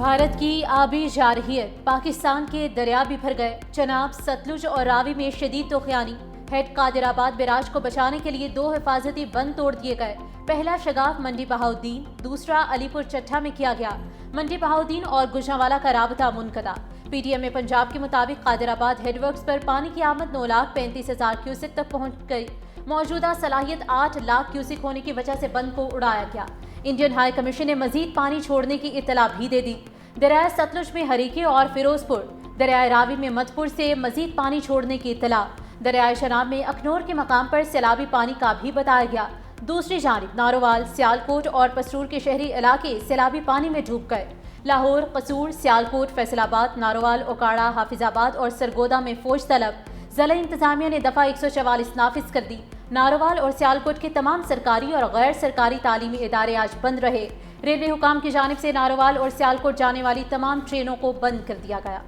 भारत की आबी जारहियत, पाकिस्तान के दरिया भी भर गए। चनाब, सतलुज और रावी में शदीद तोखयानी। हेड कादिराबाद बैराज को बचाने के लिए 2 हिफाजती बंद तोड़ दिए गए। पहला शगाफ मंडी बहाउद्दीन, दूसरा अलीपुर चट्टा में किया गया। मंडी बहाउद्दीन और गुजरांवाला का राबता मुनक़ता। PTM में पंजाब के मुताबिक कादिराबाद हेडवर्क्स पर पानी की आमद 9,35,000 क्यूसेक तक पहुंच गई। मौजूदा सलाहियत 8 लाख क्यूसेक होने की वजह से बंद को उड़ाया गया। इंडियन हाई कमीशन ने मजीद पानी छोड़ने की इतला भी दे दी। दरिया सतलुज में हरीके और फिरोजपुर, दरिया रावी में मधपुर से मजीद पानी छोड़ने की इतला। दरिया शनाब में अखनूर के मकाम पर सैलाबी पानी का भी बताया गया। दूसरी जानिब नारोवाल, सियालकोट और पसरूर के शहरी इलाके सैलाबी पानी में डूब गए। लाहौर, कसूर, सियालकोट, फैसलाबाद, नारोवाल, ओकाड़ा, हाफिजाबाद और सरगोदा में फौज तलब। ज़िला इंतजामिया ने दफ़ा 144 नाफिज कर दी। नारोवाल और सियालकोट के तमाम सरकारी और गैर सरकारी तालीमी इदारे आज बंद रहे। रेलवे हुकाम की जानिब से नारोवाल और सियालकोट जाने वाली तमाम ट्रेनों को बंद कर दिया गया।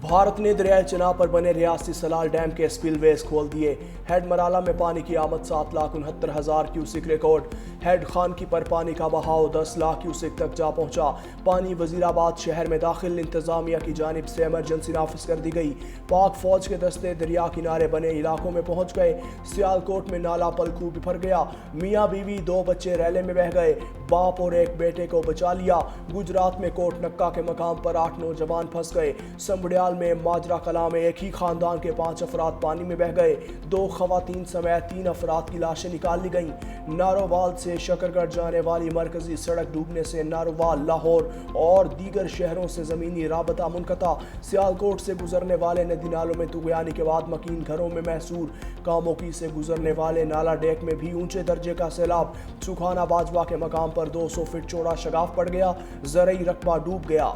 भारत ने दरियाए चनाब पर बने रियासती सलाल डैम के स्पिलवेज खोल दिए। हेड मराला में पानी की आमद 7,69,000 क्यूसेक रिकॉर्ड। हेड खानकी पर पानी का बहाव 10 लाख क्यूसेक तक जा पहुंचा। पानी वजीराबाद शहर में दाखिल। इंतजामिया की जानिब से इमरजेंसी नाफिज कर दी गई। पाक फौज के दस्ते दरिया किनारे बने इलाकों में पहुंच गए। सियालकोट में नाला पलखू बिफर गया। मियाँ बीवी 2 बच्चे रैले में बह गए। बाप और एक बेटे को बचा लिया। गुजरात में कोट नक्का के मकाम पर 8 नौजवान फंस गए। संबड़ियाल में माजरा कला में एक ही खानदान के 5 अफराद पानी में बह गए। 2 खवातीन समेत 3 अफराद की लाशें निकाल ली गईं। नारोवाल से शकरगढ़ जाने वाली मरकजी सड़क डूबने से नारोवाल, लाहौर और दीगर शहरों से जमीनी राबता मुनक़ता। सियालकोट से गुजरने वाले नदी नालों में तुगयानी के बाद मकीन घरों में महसूर। कामोकी से गुजरने वाले नाला डेक में भी ऊंचे दर्जे का सैलाब। सुखाना बाजवा के मकाम पर 200 फीट चौड़ा शगाफ पड़ गया। ज़रई रकबा डूब गया।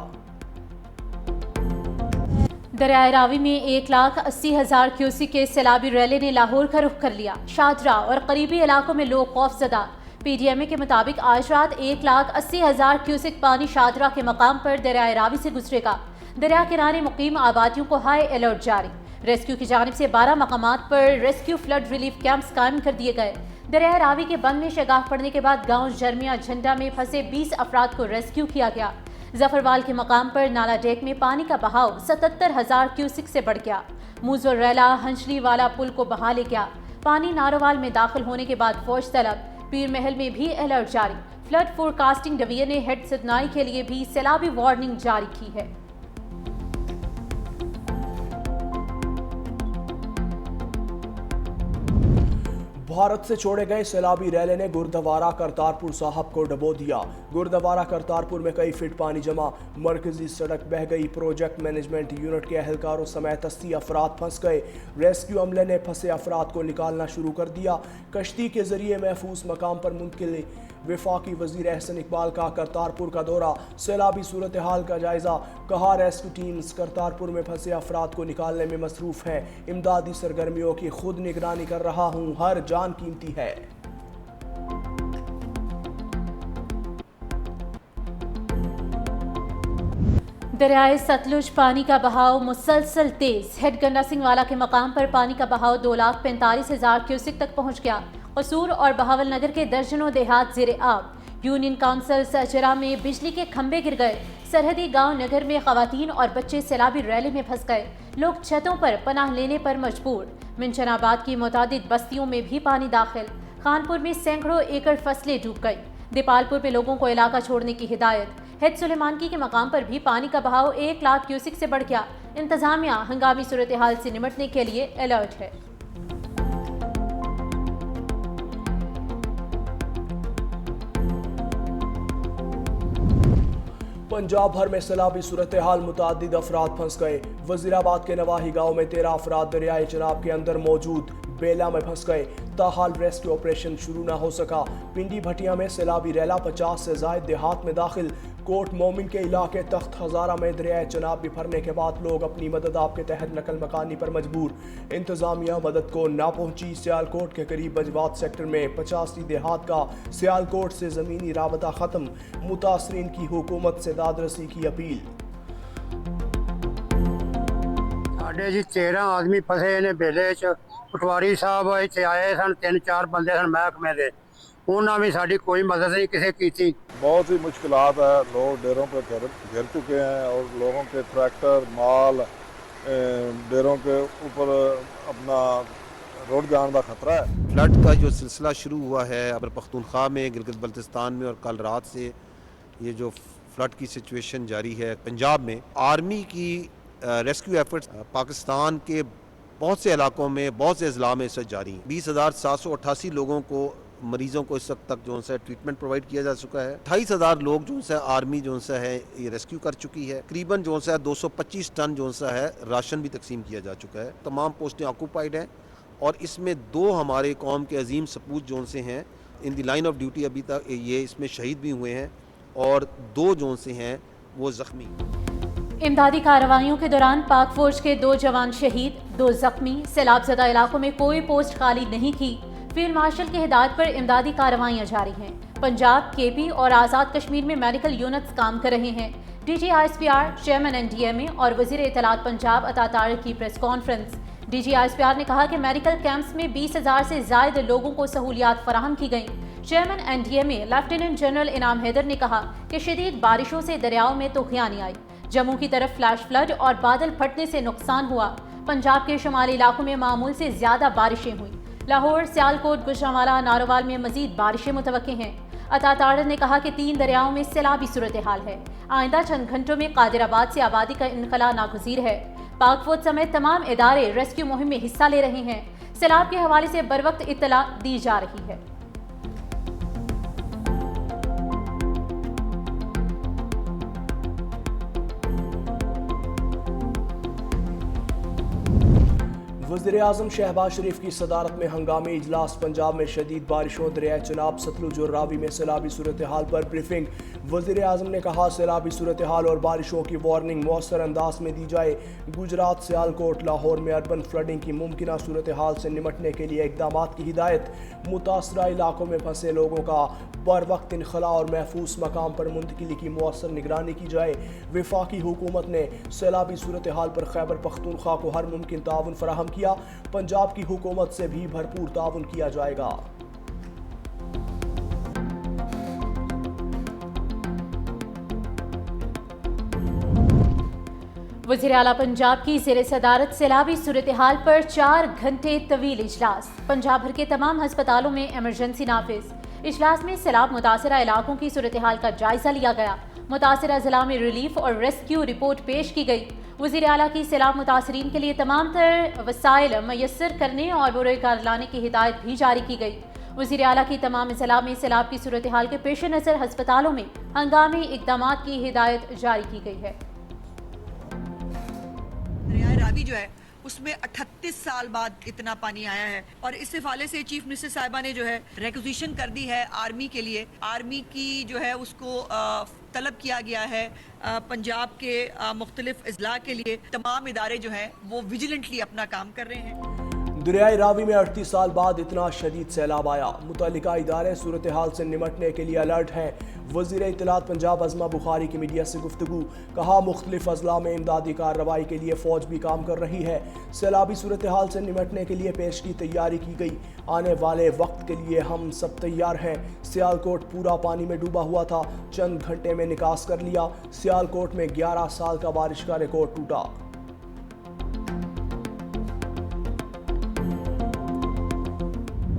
दरिया रावी में 1,80,000 क्यूसेक के सैलाबी रैले ने लाहौर का रुख कर लिया। शादरा और करीबी इलाकों में लोग खौफजदा। PDMA के मुताबिक आज रात 1,80,000 क्यूसेक पानी शादरा के मकाम पर दरिया रावी से गुजरेगा। दरिया किनारे मुकीम आबादियों को हाई अलर्ट जारी। रेस्क्यू की जानिब से 12 मकामात पर रेस्क्यू फ्लड रिलीफ कैंप्स कायम कर दिए गए। दरिया रावी के बंद में शगाफ पड़ने के बाद गांव जरमिया झंडा में फंसे 20 अफराद को रेस्क्यू किया गया। जफरवाल के मकाम पर नाला डेक में पानी का बहाव 77,000 क्यूसेक से बढ़ गया। मूजर रैला हंसली वाला पुल को बहा ले गया। पानी नारोवाल में दाखिल होने के बाद फौज तलब। पीर महल में भी अलर्ट जारी। फ्लड फोरकास्टिंग डिवीजन ने हेड सिदनाई के लिए भी सैलाबी वार्निंग जारी की है। भारत से छोड़े गए सैलाबी रैले ने गुरुद्वारा करतारपुर साहब को डबो दिया। गुरुद्वारा करतारपुर में कई फीट पानी जमा। मरकजी सड़क बह गई। प्रोजेक्ट मैनेजमेंट यूनिट के एहलकारों समेत 80 अफराद फंस गए। रेस्क्यू अमले ने फंसे अफराद को निकालना शुरू कर दिया। कश्ती के जरिए महफूज मकाम पर मुंतकिल। वफाकी वजीर एहसन इकबाल का करतारपुर का दौरा। सैलाबी सूरत हाल का जायजा। कहा रेस्क्यू टीम्स करतारपुर में फंसे अफराद को निकालने में मसरूफ है। इमदादी सरगर्मियों की खुद निगरानी कर रहा हूँ। हर जान कीमती है। दरियाए सतलुज पानी का बहाव मुसलसल तेज। हेड गंडा सिंह वाला के मकाम पर पानी का बहाव 2,45,000 क्यूसेक तक पहुंच गया। कसूर और बहावल नगर के दर्जनों देहात ज़ेरे आब। यूनियन काउंसिल सचरा में बिजली के खंभे गिर गए। सरहदी गांव नगर में खवातीन और बच्चे सैलाबी रैले में फंस गए। लोग छतों पर पनाह लेने पर मजबूर। मिंचनाबाद की मुतादिद बस्तियों में भी पानी दाखिल। खानपुर में सैकड़ों एकड़ फसलें डूब गई। दीपालपुर में लोगों को इलाका छोड़ने की हिदायत। हेड सुलेमानकी के मकाम पर भी पानी का बहाव 1 लाख क्यूसेक से बढ़ गया। इंतजामिया हंगामी सूरत हाल से निपटने के लिए अलर्ट है। पंजाब भर में सैलाबी सूरत हाल। मुतादिद अफराद फंस गए। वजीराबाद के नवाही गांव में 13 अफराद दरियाए चनाब के अंदर मौजूद बेला में फंस गए। ताहाल रेस्क्यू ऑपरेशन शुरू न हो सका। पिंडी भटिया में सैलाबी रैला 50 से जायद देहात में दाखिल। कोट मोमिन के इलाके तख्त हजारा में दरियाए चनाब बिफरने के बाद लोग अपनी मदद आप के तहत नकल मकानी पर मजबूर। इंतजामिया मदद को ना पहुंची। सियालकोट के करीब बजवात सेक्टर में 85 देहात का सियालकोट से ज़मीनी राबता ख़त्म। मुतासरीन की हुकूमत से दादरसी की अपील। ਸਾਡੇ ਜੀ 13 ਆਦਮੀ ਫਸੇ ਨੇ ਬੇਲੇ 'ਚ। ਪਟਵਾਰੀ ਸਾਹਿਬ ਇੱਥੇ ਆਏ ਸਨ, 3-4 ਬੰਦੇ ਸਨ ਮਹਿਕਮੇ ਦੇ, ਉਹਨਾਂ ਵੀ ਸਾਡੀ ਕੋਈ ਮਦਦ नहीं किसी की थी। बहुत ही मुश्किलात है, लोग डेरों पे घिर चुके हैं और लोगों के ट्रैक्टर माल डेरों के ऊपर अपना रोड जाने का खतरा है। फ्लड का जो सिलसिला शुरू हुआ है खैबर पख्तूनख्वा में, गिलगित बल्तिस्तान में, और कल रात से ये जो फ्लड की सिचुएशन जारी है पंजाब में, आर्मी की रेस्क्यू एफर्ट्स पाकिस्तान के बहुत से इलाकों में, बहुत से अजला में इस वक्त जारी हैं। 20,788 लोगों को, मरीज़ों को इस वक्त तक जो है ट्रीटमेंट प्रोवाइड किया जा चुका है। 28,000 लोग जो है आर्मी जो है ये रेस्क्यू कर चुकी है। तकरीबन जो है 225 टन जो है राशन भी तकसीम किया जा चुका है। तमाम पोस्टें ऑक्यूपाइड हैं और इसमें 2 हमारे कौम के अजीम सपूत जो से हैं इन दी लाइन ऑफ ड्यूटी, अभी तक ये इसमें शहीद भी हुए हैं और 2 जो से हैं वो ज़ख्मी। इमदादी कार्रवाइयों के दौरान पाक फौज के 2 जवान शहीद, 2 जख्मी। सैलाबजदा इलाकों में कोई पोस्ट खाली नहीं की। फील्ड मार्शल की हिदायत पर इमदादी कार्रवाइयाँ जारी हैं। पंजाब, केपी और आज़ाद कश्मीर में मेडिकल यूनिट्स काम कर रहे हैं। DGISPR, चेयरमैन NDMA और वज़ीर इत्तलात पंजाब अता तारिक की प्रेस कॉन्फ्रेंस। DGISPR ने कहा कि मेडिकल कैंप्स में 20,000 से ज़ायद लोगों को सहूलियात फराहम की गईं। चेयरमैन NDMA लेफ्टिनेंट जनरल इनाम हैदर ने कहा कि शदीद बारिशों से दरियाओं में तूफ़ानी आई। जम्मू की तरफ फ्लैश फ्लड और बादल फटने से नुकसान हुआ। पंजाब के शुमाली इलाकों में मामूल से ज़्यादा बारिशें हुई। लाहौर, सियालकोट, गुजरांवाला, नारोवाल में मजीद बारिशें मुतवक्के हैं। अता तारिक ने कहा कि 3 दरियाओं में सैलाबी सूरत हाल है। आइंदा चंद घंटों में कादिराबाद से आबादी का इनखला नागुज़ीर है। पाक फौज समेत तमाम इदारे रेस्क्यू मुहिम में हिस्सा ले रहे हैं। सैलाब के हवाले से बर वक्त इत्तला दी जा रही है। वज़ीर-ए-आज़म शहबाज शरीफ की सदारत में हंगामी इजलास। पंजाब में शदीद बारिशों, दरियाए चनाब, सतलुज और रावी में सैलाबी सूरत हाल पर ब्रीफिंग। वज़ीर-ए-आज़म ने कहा सैलाबी सूरत हाल और बारिशों की वार्निंग मौसर अंदाज में दी जाए। गुजरात, सियालकोट, लाहौर में अर्बन फ्लडिंग की मुमकिना सूरत हाल से निमटने के लिए इकदाम की हिदायत। मुतासरा इलाकों में फंसे लोगों का बर वक्त इनखला और महफूज मकाम पर मुंतकिली की मौसर निगरानी की जाए। वफाकी हुकूमत ने सैलाबी सूरत हाल पर खैबर पख्तूनख्वा को हर मुमकिन ताउन फराहम किया। पंजाब की हुकूमत से भी भरपूर ताउन किया जाएगा। वज़ीर आला पंजाब की ज़ेर सदारत सैलाबी सूरत हाल पर 4 घंटे तवील इजलास। पंजाब भर के तमाम हस्पतालों में एमरजेंसी नाफिज। इजलास में सैलाब मुतासरा इलाकों की सूरत हाल का जायजा लिया गया। मुतासरा जिला में रिलीफ और रेस्क्यू रिपोर्ट पेश की गई। वज़ीर आला की सैलाब मुतासरीन के लिए तमाम तर वसाइल मैसर करने और बुरेकार लाने की हिदायत भी जारी की गई। वज़ीर आला की तमाम जिला में सैलाब की सूरत हाल के पेश नज़र हस्पतालों में हंगामी इकदाम की हिदायत जारी की गई है। दरिया रावी जो है उसमें 38 साल बाद इतना पानी आया है और इस हवाले से चीफ मिनिस्टर साहिबा ने जो है रिक्वेजिशन कर दी है आर्मी के लिए। आर्मी की जो है उसको तलब किया गया है पंजाब के मुख्तलिफ अजला के लिए। तमाम इदारे जो हैं वो विजिलेंटली अपना काम कर रहे हैं। दरियाई रावी में 38 साल बाद इतना शदीद सैलाब आया। मुतल्लिका इदारे सूरत हाल से निमटने के लिए अलर्ट हैं। वज़ीर इत्तलात पंजाब अज़मा बुखारी की मीडिया से गुफ्तगू। कहा मुख्तलिफ अजला में इमदादी कार्रवाई के लिए फ़ौज भी काम कर रही है। सैलाबी सूरत हाल से निमटने के लिए पेश की तैयारी की गई। आने वाले वक्त के लिए हम सब तैयार हैं। सियालकोट पूरा पानी में डूबा हुआ था, चंद घंटे में निकास कर लिया। सियालकोट में 11 साल का बारिश का रिकॉर्ड टूटा।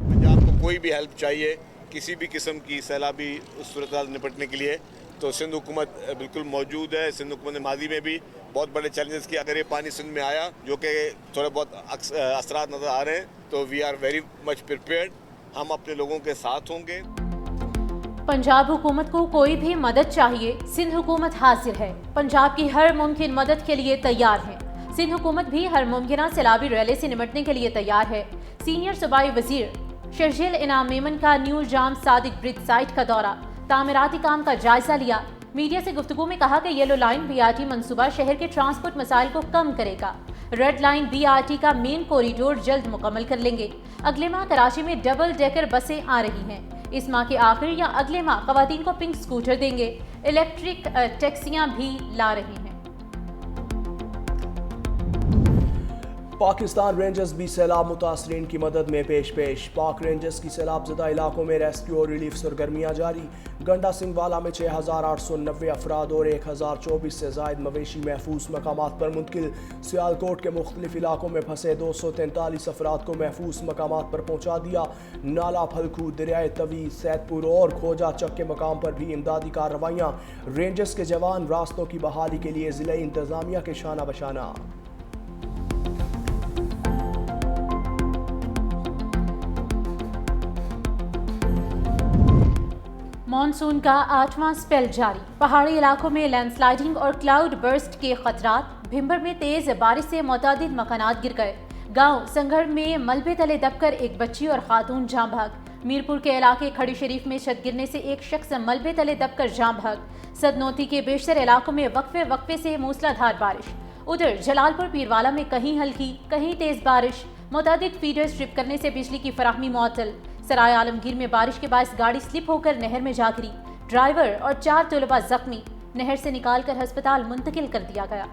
पंजाब को कोई भी हेल्प चाहिए किसी भी किस्म की सैलाबी सूरत हाल निपटने के लिए तो सिंध हुकूमत बिल्कुल मौजूद है। सिंध हुकूमत ने माजी में भी बहुत बड़े चैलेंजेस किए। अगर ये पानी सिंध में आया जो कि थोड़े बहुत असरात नज़र आ रहे हैं तो we are very much prepared. हम अपने लोगों के साथ होंगे। पंजाब हुकूमत को कोई भी मदद चाहिए, सिंध हुकूमत हाजिर है। पंजाब की हर मुमकिन मदद के लिए तैयार है। सिंध हुकूमत भी हर मुमकिन सैलाबी रैली से निमटने के लिए तैयार है। सीनियर सूबाई वजीर शर्जील इनाम मेमन का न्यू जाम सादिक ब्रिज साइट का दौरा, तामीराती काम का जायजा लिया। मीडिया से गुफ्तगू में कहा कि येलो लाइन BRT मंसूबा शहर के ट्रांसपोर्ट मसाइल को कम करेगा। रेड लाइन BRT का मेन कॉरिडोर जल्द मुकम्मल कर लेंगे। अगले माह कराची में डबल डेकर बसें आ रही हैं। इस माह के आखिर या अगले माह खवातीन को पिंक स्कूटर देंगे। इलेक्ट्रिक टैक्सियां भी ला रहे हैं। पाकिस्तान रेंजर्स भी सैलाब मुतासरीन की मदद में पेश। पाक रेंजर्स की सैलाब ज़दा इलाकों में रेस्क्यू और रिलीफ सरगर्मियाँ जारी। गंडा सिंह वाला में 6,890 अफराद और 1,024 से जायद मवेशी महफूज मकामात पर मुंतकिल। सियालकोट के मुख्तलिफ इलाकों में फंसे 243 अफराद को महफूज मकामात पर पहुँचा दिया। नाला फलखू, दरियाए तवी, सैदपुर और खोजा चक के मकाम पर भी इमदादी कार्रवाइयाँ। रेंजर्स के जवान रास्तों की बहाली के लिए ज़िला इंतज़ामिया के शाना बशाना। मॉनसून का 8वां स्पेल जारी। पहाड़ी इलाकों में लैंडस्लाइडिंग और क्लाउड बर्स्ट के खतरात। भिंबर में तेज बारिश से मुतादिद मकानात गिर गए। गांव संगड़ में मलबे तले दबकर एक बच्ची और खातून जाम भाग। मीरपुर के इलाके खड़ी शरीफ में छत गिरने से एक शख्स मलबे तले दबकर जाम भाग। सदनौती के बेशतर इलाकों में वक्फे से मूसलाधार बारिश। उधर जलालपुर पीरवाला में कहीं हल्की कहीं तेज बारिश। मुतादिद फीडर स्ट्रिप करने से बिजली की फराहमी मुअत्तल। सराय आलमगीर में बारिश के बायस गाड़ी स्लिप होकर नहर में जा गिरी। ड्राइवर और 4 तलबा जख्मी। नहर से निकालकर अस्पताल मुंतकिल कर दिया गया।